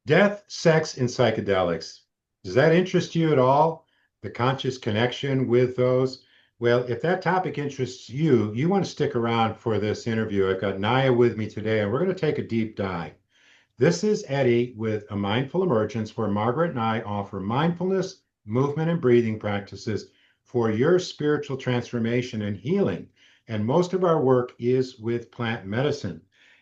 Death, Sex, and Psychedelics. Does that interest you at all? The conscious connection with those? Well, if that topic interests you, you want to stick around for this interview. I've got Naia with me today, and we're going to take a deep dive. This is Eddie with a Mindful Emergence, where Margaret and I offer mindfulness, movement, and breathing practices for your spiritual transformation and healing. And most of our work is with plant medicine.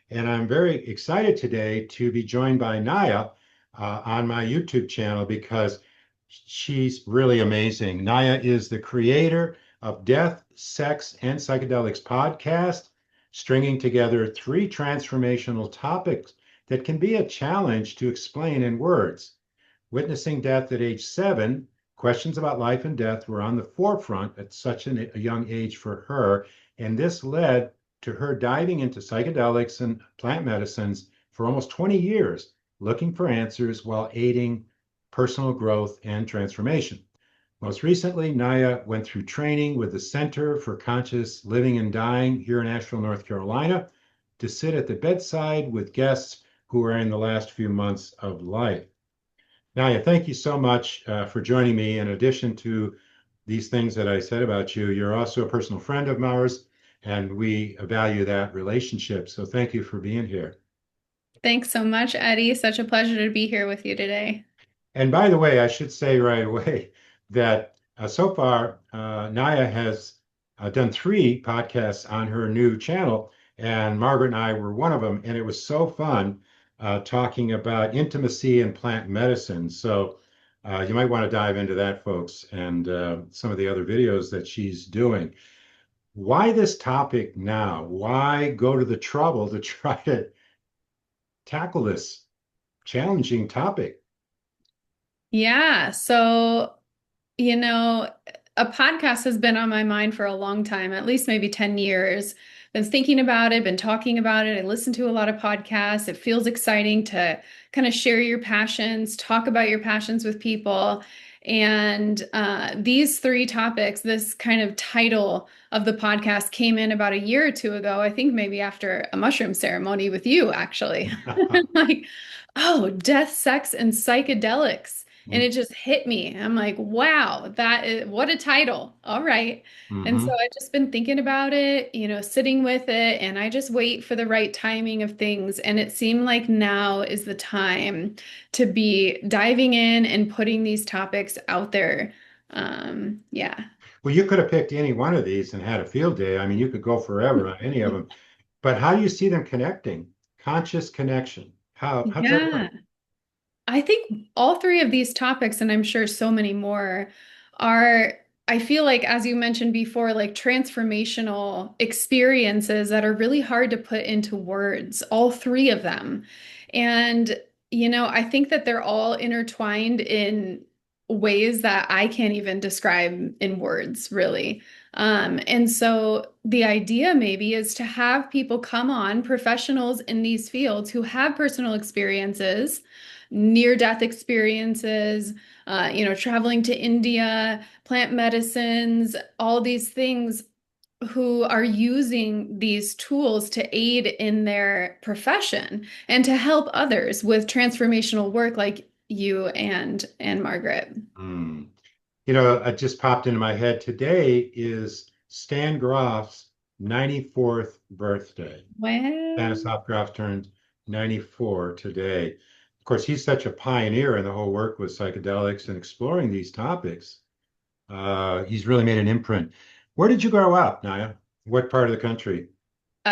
And I'm very excited today to be joined by Naia on my YouTube channel because she's really amazing. Naia is the creator of Death, Sex, and Psychedelics podcast, stringing together three transformational topics that can be a challenge to explain in words. Witnessing death at age 7, questions about life and death were on the forefront at such a young age for her, and this led to her diving into psychedelics and plant medicines for almost 20 years, looking for answers while aiding personal growth and transformation. Most recently, Naia went through training with the Center for Conscious Living and Dying here in Asheville, North Carolina, to sit at the bedside with guests who are in the last few months of life. Naia, thank you so much for joining me. In addition to these things that I said about you, you're also a personal friend of ours, and we value that relationship. So thank you for being here. Thanks so much, Eddie. Such a pleasure to be here with you today. And by the way, I should say right away that so far, Naia has done 3 podcasts on her new channel, and Margaret and I were one of them. And it was so fun talking about intimacy and plant medicine. So you might want to dive into that, folks, and some of the other videos that she's doing. Why this topic now? Why go to the trouble to try to tackle this challenging topic? Yeah, so, you know, a podcast has been on my mind for a long time, at least maybe 10 years. Been thinking about it, been talking about it. I listen to a lot of podcasts. It feels exciting to kind of share your passions, talk about your passions with people. And these 3 topics, this kind of title of the podcast came in about a year or two ago, I think maybe after a mushroom ceremony with you, actually. Like, oh, death, sex, and psychedelics. And it just hit me. I'm like, wow, that is what a title. All right. And so Hmm. I've just been thinking about it, sitting with it, and I just wait for the right timing of things. And it seemed like now is the time to be diving in and putting these topics out there. Yeah. Well, you could have picked any one of these and had a field day. I mean, you could go forever on any of them. But how do you see them connecting? Conscious connection. How does that Yeah. work? I think all 3 of these topics, and I'm sure so many more, are, I feel like, as you mentioned before, like transformational experiences that are really hard to put into words, all 3 of them. And, I think that they're all intertwined in ways that I can't even describe in words, really. And so the idea maybe is to have people come on, professionals in these fields who have personal experiences, near-death experiences, traveling to India, plant medicines, all these things, who are using these tools to aid in their profession and to help others with transformational work like you and Margaret. Hmm. It just popped into my head. Today is Stan Grof's 94th birthday. Well, Stanislav Grof turned 94 today. Of course, he's such a pioneer in the whole work with psychedelics and exploring these topics. He's really made an imprint. Where did you grow up, Naya? What part of the country?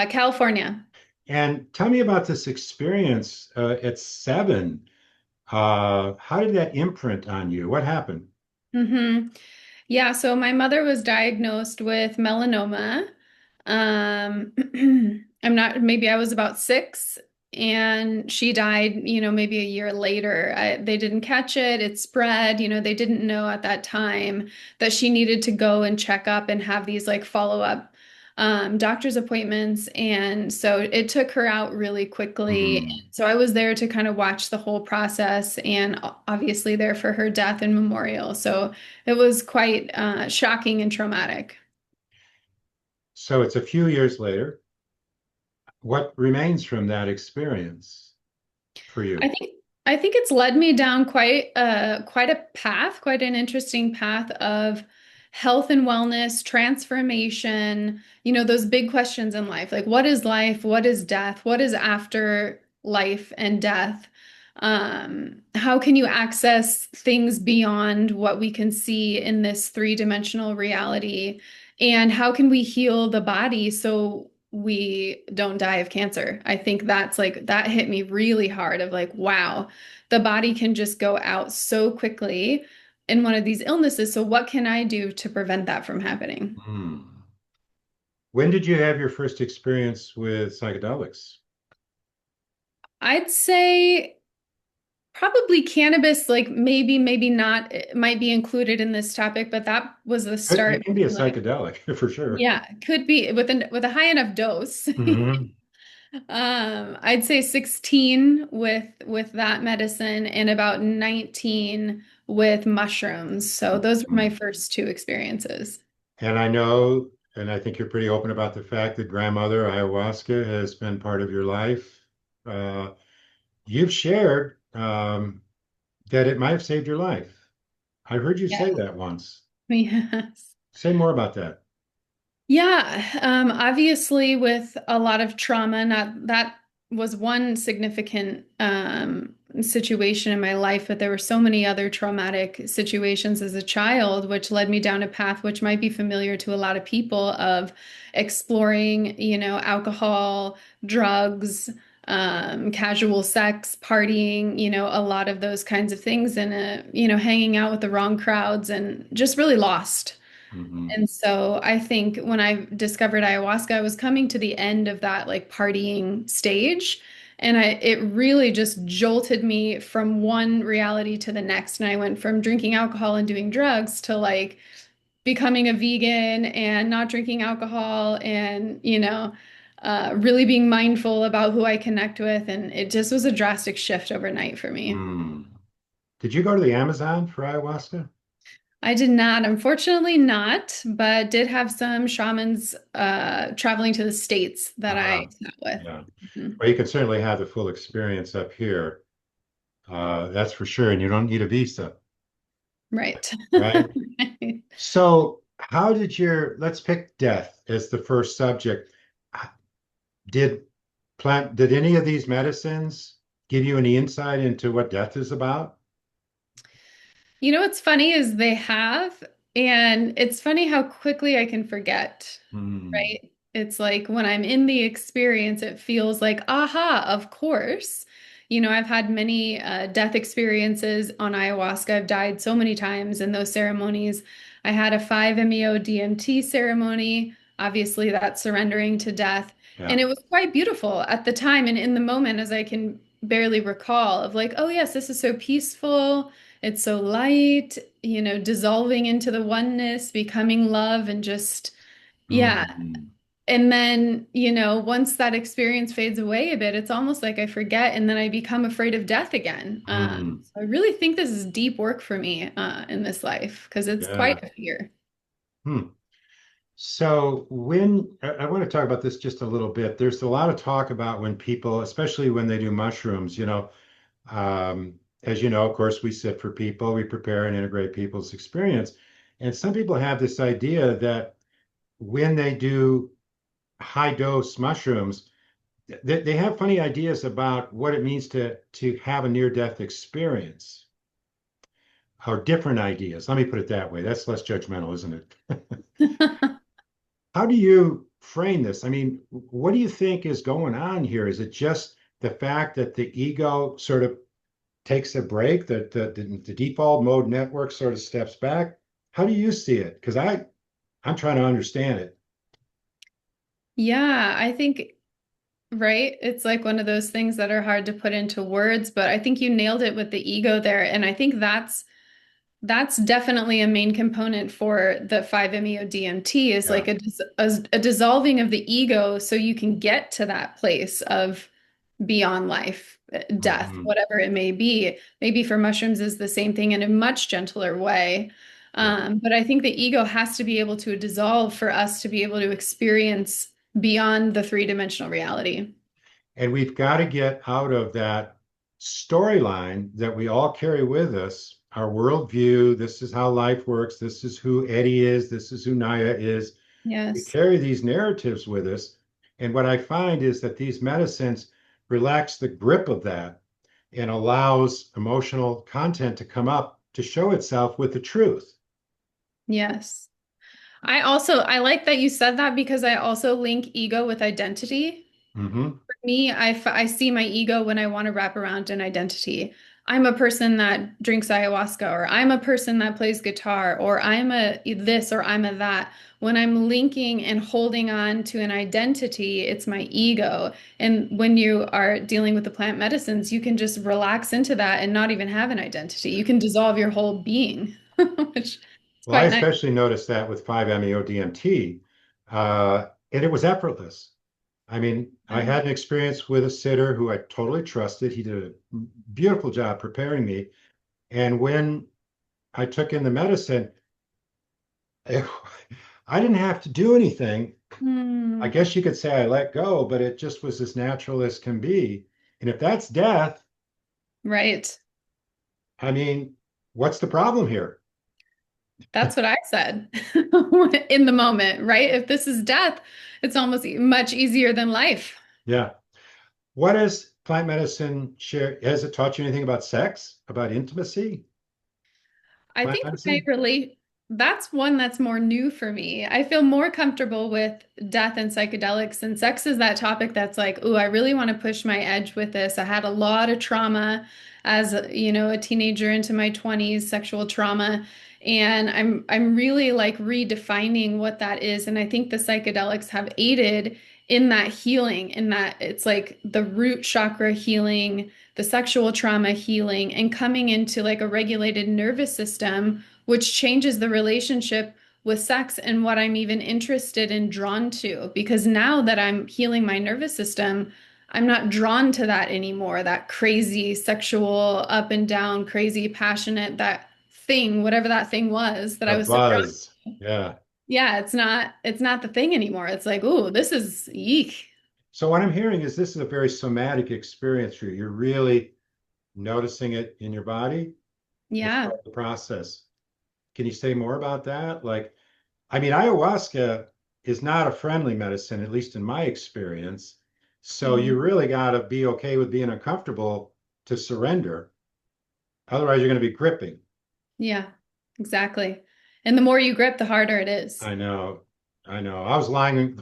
California. And tell me about this experience at 7. How did that imprint on you? What happened? hmm Yeah, so my mother was diagnosed with melanoma. Um, I'm not, maybe I was about 6 and she died, maybe a year later. They didn't catch it. It spread, they didn't know at that time that she needed to go and check up and have these like follow-up doctor's appointments. And so it took her out really quickly. Hmm. So I was there to kind of watch the whole process and obviously there for her death and memorial. So it was quite shocking and traumatic. So it's a few years later. What remains from that experience for I you? think. I think it's led me down quite a path, quite an interesting path of health and wellness, transformation, those big questions in life, like what is life? What is death? What is after life and death? How can you access things beyond what we can see in this three-dimensional reality? And how can we heal the body so we don't die of cancer? I think that's like that hit me really hard of like, wow, the body can just go out so quickly in one of these illnesses. So what can I do to prevent that from happening? Hmm. When did you have your first experience with psychedelics? I'd say probably cannabis, like maybe not, it might be included in this topic, but that was the It start. can be a Like, psychedelic for sure. yeah, could be with a high enough dose. Hmm. I'd say 16 with that medicine and about 19 with mushrooms. So those were my first two experiences. And I know, and I think you're pretty open about the fact that grandmother ayahuasca has been part of your life. Uh, you've shared that it might have saved your life. I heard you Yeah. say that once. Yes. Say more about that. Yeah, obviously with a lot of trauma, not that was one significant situation in my life, but there were so many other traumatic situations as a child, which led me down a path which might be familiar to a lot of people of exploring, alcohol, drugs, casual sex, partying, a lot of those kinds of things, and hanging out with the wrong crowds and just really lost. Hmm. And so I think when I discovered ayahuasca, I was coming to the end of that like partying stage. And it really just jolted me from one reality to the next. And I went from drinking alcohol and doing drugs to like becoming a vegan and not drinking alcohol and, really being mindful about who I connect with. And it just was a drastic shift overnight for me. Hmm. Did you go to the Amazon for ayahuasca? I did not, unfortunately not, but did have some shamans traveling to the States that I Uh, sat with. yeah. Mhm. Well, you can certainly have the full experience up here. That's for sure. And you don't need a visa, Right. right? Right. So, how did let's pick death as the first subject. Did did any of these medicines give you any insight into what death is about? What's funny is they have, and it's funny how quickly I can forget, Hmm. right? It's like when I'm in the experience, it feels like, aha, of course. I've had many death experiences on ayahuasca. I've died so many times in those ceremonies. I had a 5-MeO DMT ceremony. Obviously, that's surrendering to death. And Yeah. it was quite beautiful at the time and in the moment, as I can barely recall, of like, oh, yes, this is so peaceful. It's so light, dissolving into the oneness, becoming love, and just, yeah. Hmm. And then, once that experience fades away a bit, it's almost like I forget and then I become afraid of death again. Hmm. So I really think this is deep work for me in this life because it's Yeah. quite a fear. Hmm. So when I want to talk about this just a little bit, there's a lot of talk about when people, especially when they do mushrooms, as you know, of course, we sit for people, we prepare and integrate people's experience. And some people have this idea that when they do high dose mushrooms, they have funny ideas about what it means to have a near death experience or different ideas. Let me put it that way. That's less judgmental, isn't it? How do you frame this? I mean, what do you think is going on here? Is it just the fact that the ego sort of takes a break, that the default mode network sort of steps back? How do you see it? Because I'm trying to understand it. Yeah, I think, right? It's like one of those things that are hard to put into words, but I think you nailed it with the ego there. And I think that's definitely a main component for the 5-MeO DMT is Yeah. like a dissolving of the ego so you can get to that place of beyond life, death, Hmm. whatever it may be. Maybe for mushrooms is the same thing in a much gentler way. Yeah. But I think the ego has to be able to dissolve for us to be able to experience beyond the three-dimensional reality. And we've got to get out of that storyline that we all carry with us, our worldview. This is how life works. This is who Eddie is. This is who Naia is. We Yes. carry these narratives with us. And what I find is that these medicines relax the grip of that and allows emotional content to come up to show itself with the truth. Yes. I like that you said that because I also link ego with identity. Hmm. For me, I see my ego when I want to wrap around an identity. I'm a person that drinks ayahuasca, or I'm a person that plays guitar, or I'm a this, or I'm a that. When I'm linking and holding on to an identity, it's my ego. And when you are dealing with the plant medicines, you can just relax into that and not even have an identity. You can dissolve your whole being, which is Well, I quite nice. especially noticed that with 5-MeO-DMT, and it was effortless. I mean, I Yeah. had an experience with a sitter who I totally trusted. He did a beautiful job preparing me. And when I took in the medicine, it, I didn't have to do anything. I Hmm. guess you could say I let go, but it just was as natural as can be. And if that's death, Right. I mean, what's the problem here? That's what I said in the moment, right? If this is death, it's almost much easier than life. Yeah. What has plant medicine share? Has it taught you anything about sex, about intimacy? I Plant think when I medicine? relate, that's one that's more new for me. I feel more comfortable with death and psychedelics, and sex is that topic that's like, ooh, I really want to push my edge with this. I had a lot of trauma as, a teenager into my 20s, sexual trauma, and I'm really like redefining what that is. And I think the psychedelics have aided in that healing, in that it's like the root chakra healing, the sexual trauma healing, and coming into like a regulated nervous system, which changes the relationship with sex and what I'm even interested and drawn to. Because now that I'm healing my nervous system, I'm not drawn to that anymore, that crazy sexual up and down, crazy passionate, that thing, whatever that thing was that I The was so drawn. buzz. Yeah. Yeah, it's not the thing anymore. It's like, ooh, this is eek. So what I'm hearing is this is a very somatic experience for you. You're really noticing it in your body as Yeah. part of the process. Can you say more about that? Like, I mean, ayahuasca is not a friendly medicine, at least in my experience. So Mhm. you really got to be okay with being uncomfortable to surrender. Otherwise, you're going to be gripping. Yeah, exactly. And the more you grip, the harder it is. I know. I know. I was lying,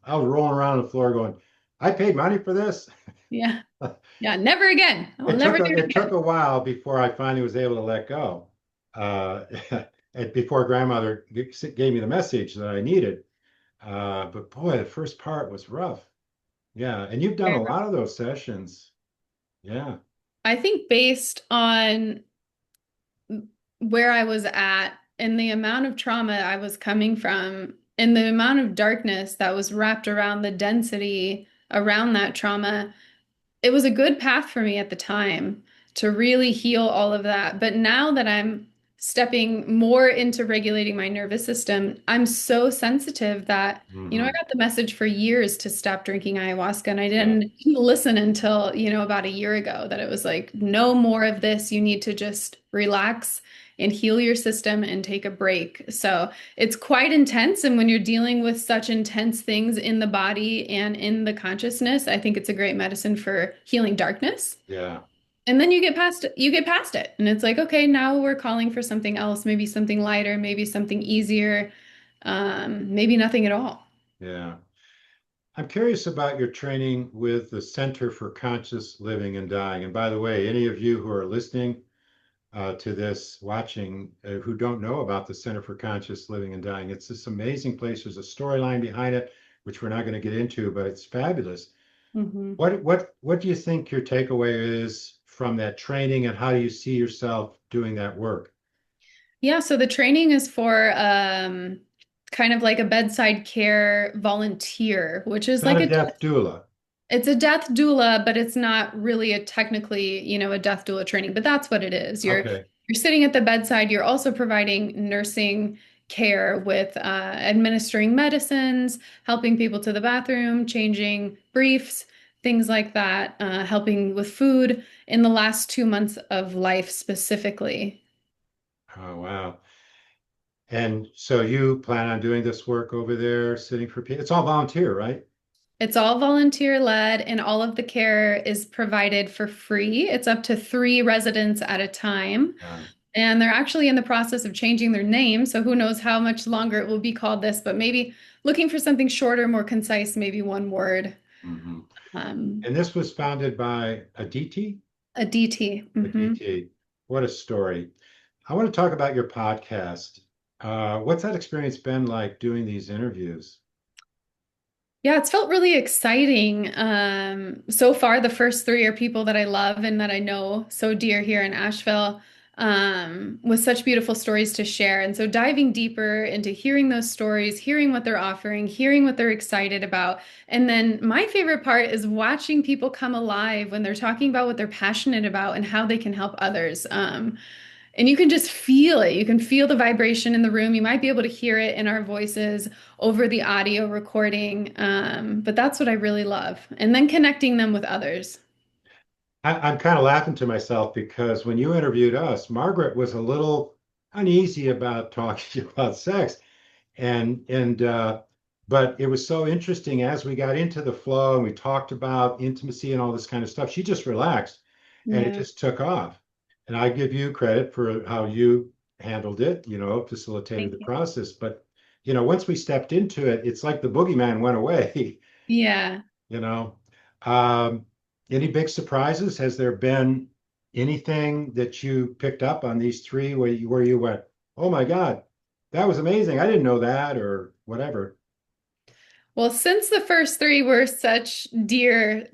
I was rolling around on the floor going, I paid money for this. Yeah. Yeah. Never again. I'll It never took do a it it took again. a while before I finally was able to let go. Uh, and before grandmother gave me the message that I needed. But boy, the first part was rough. Yeah, and you've done Very a rough. lot of those sessions. Yeah. I think based on where I was at and the amount of trauma I was coming from and the amount of darkness that was wrapped around the density around that trauma, it was a good path for me at the time to really heal all of that. But now that I'm stepping more into regulating my nervous system, I'm so sensitive that, I Hmm. got the message for years to stop drinking ayahuasca, and I Yeah. didn't listen until, about a year ago that it was like, no more of this. You need to just relax and heal your system and take a break. So it's quite intense. And when you're dealing with such intense things in the body and in the consciousness, I think it's a great medicine for healing darkness. Yeah. And then you get past it. And it's like, okay, now we're calling for something else, maybe something lighter, maybe something easier, maybe nothing at all. Yeah. I'm curious about your training with the Center for Conscious Living and Dying. And by the way, any of you who are listening to this, watching, who don't know about the Center for Conscious Living and Dying, it's this amazing place. There's a storyline behind it, which we're not going to get into, but it's fabulous. Mhm. What do you think your takeaway is from that training, and how do you see yourself doing that work? Yeah, so the training is for kind of like a bedside care volunteer, which It's is not like a a death doula. it's a death doula, but it's not really a technically, a death doula training, but that's what it is. Okay. You're sitting at the bedside, you're also providing nursing care with administering medicines, helping people to the bathroom, changing briefs, things like that, helping with food in the last 2 months of life specifically. Oh, wow. And so you plan on doing this work over there, sitting for people? It's all volunteer, right? It's all volunteer led, and all of the care is provided for free. It's up to 3 residents at a time. Yeah. And they're actually in the process of changing their name. So who knows how much longer it will be called this, but maybe looking for something shorter, more concise, maybe one word. Hmm. Um, And this was founded by a DT? a DT. A DT. What a story. I want to talk about your podcast. What's that experience been like doing these interviews? Yeah, it's felt really exciting. So far, the first 3 are people that I love and that I know so dear here in Asheville, with such beautiful stories to share. And so diving deeper into hearing those stories, hearing what they're offering, hearing what they're excited about. And then my favorite part is watching people come alive when they're talking about what they're passionate about and how they can help others. And you can just feel it. You can feel the vibration in the room. You might be able to hear it in our voices over the audio recording. But that's what I really love. And then connecting them with others. I'm kind of laughing to myself because when you interviewed us, Margaret was a little uneasy about talking about sex. And but it was so interesting as we got into the flow and we talked about intimacy and all this kind of stuff. She just relaxed and it Yeah, just took off. And I give you credit for how you handled it, facilitated thank the you. process. But once we stepped into it, it's like the boogeyman went away. Yeah. you know. Um, any big surprises? Has there been anything that you picked up on these three where you went, "Oh my God, that was amazing. I didn't know that," or whatever? Well, since the first 3 were such dear, Yeah,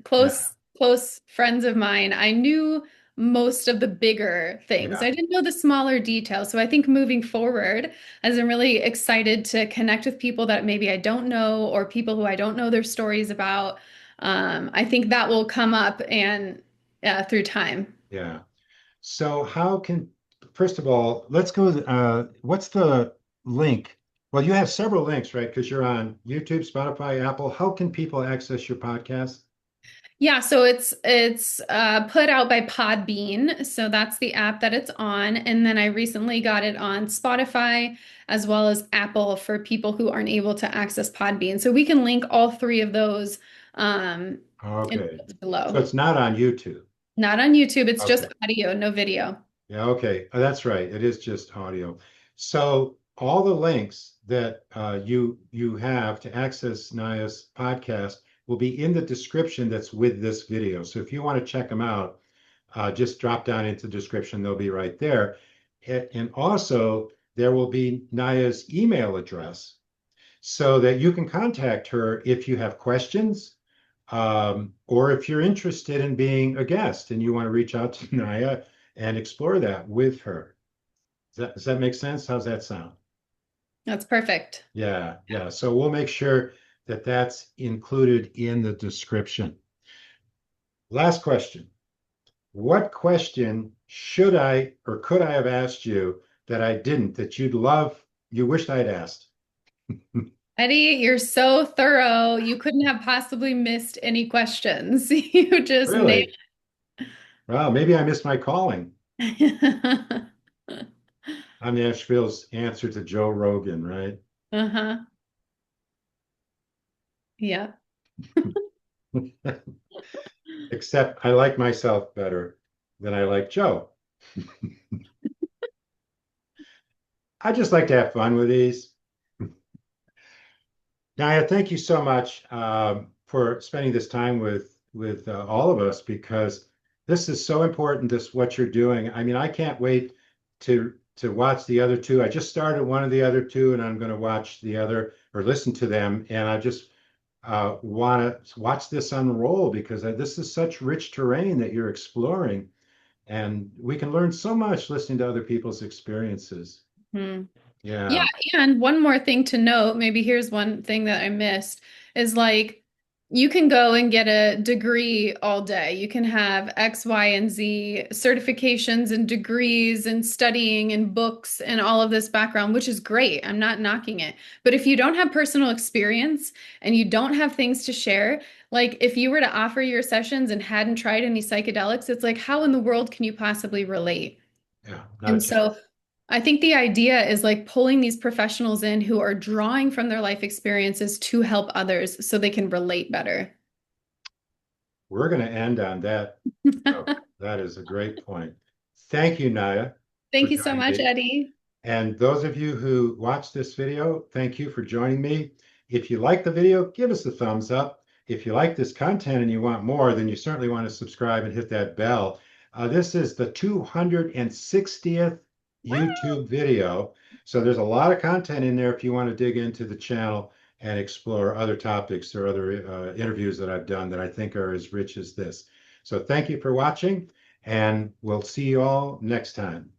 close friends of mine, I knew most of the bigger things. yeah, I didn't know the smaller details. So I think moving forward, as I'm really excited to connect with people that maybe I don't know or people who I don't know their stories about, I think that will come up and through time. yeah. So first of all, let's go, what's the link? Well, you have several links, right? Because you're on YouTube, Spotify, Apple. How can people access your podcast? Yeah, so it's put out by Podbean, so that's the app that it's on, and then I recently got it on Spotify as well as Apple for people who aren't able to access Podbean. So we can link all 3 of those in the Okay. notes So below. it's not on YouTube. Not on YouTube, it's just Okay. audio, no video. Yeah, okay. That's right. It is just audio. So all the links that you have to access Naia's podcast will be in the description that's with this video. So if you want to check them out, just drop down into the description. They'll be right there. And also there will be Naia's email address so that you can contact her if you have questions, or if you're interested in being a guest and you want to reach out to Naya and explore that with her. Does that make sense? How's that sound? That's perfect. Yeah, yeah. So we'll make sure that that's included in the description. Last question. What question should I or could I have asked you that I didn't, that you wished I'd asked? Eddie, you're so thorough. You couldn't have possibly missed any questions. You just nailed Really? Well, maybe I missed my calling. it. I'm Asheville's answer to Joe Rogan, right? Uh-huh. Yeah. Except I like myself better than I like Joe. I just like to have fun with these. Naya, thank you so much for spending this time with all of us because this is so important. This what you're doing. I mean, I can't wait to watch the other two. I just started one of the other two, and I'm going to watch the other or listen to them. And I just want to watch this unroll because this is such rich terrain that you're exploring, and we can learn so much listening to other people's experiences. Hmm. Yeah, Yeah. and one more thing to note, maybe here's one thing that I missed is like You can go and get a degree all day. You can have X, Y, and Z certifications and degrees and studying and books and all of this background, which is great. I'm not knocking it. But if you don't have personal experience and you don't have things to share, like if you were to offer your sessions and hadn't tried any psychedelics, it's like, how in the world can you possibly relate? Yeah, not a And so chance. I think the idea is like pulling these professionals in who are drawing from their life experiences to help others so they can relate better. We're going to end on that note. That is a great point. Thank you, Naya, for Thank you so joining much, me. Eddie. And those of you who watched this video, thank you for joining me. If you like the video, give us a thumbs up. If you like this content and you want more, then you certainly want to subscribe and hit that bell. This is the 260th YouTube video. So there's a lot of content in there if you want to dig into the channel and explore other topics or other interviews that I've done that I think are as rich as this. So thank you for watching, and we'll see you all next time.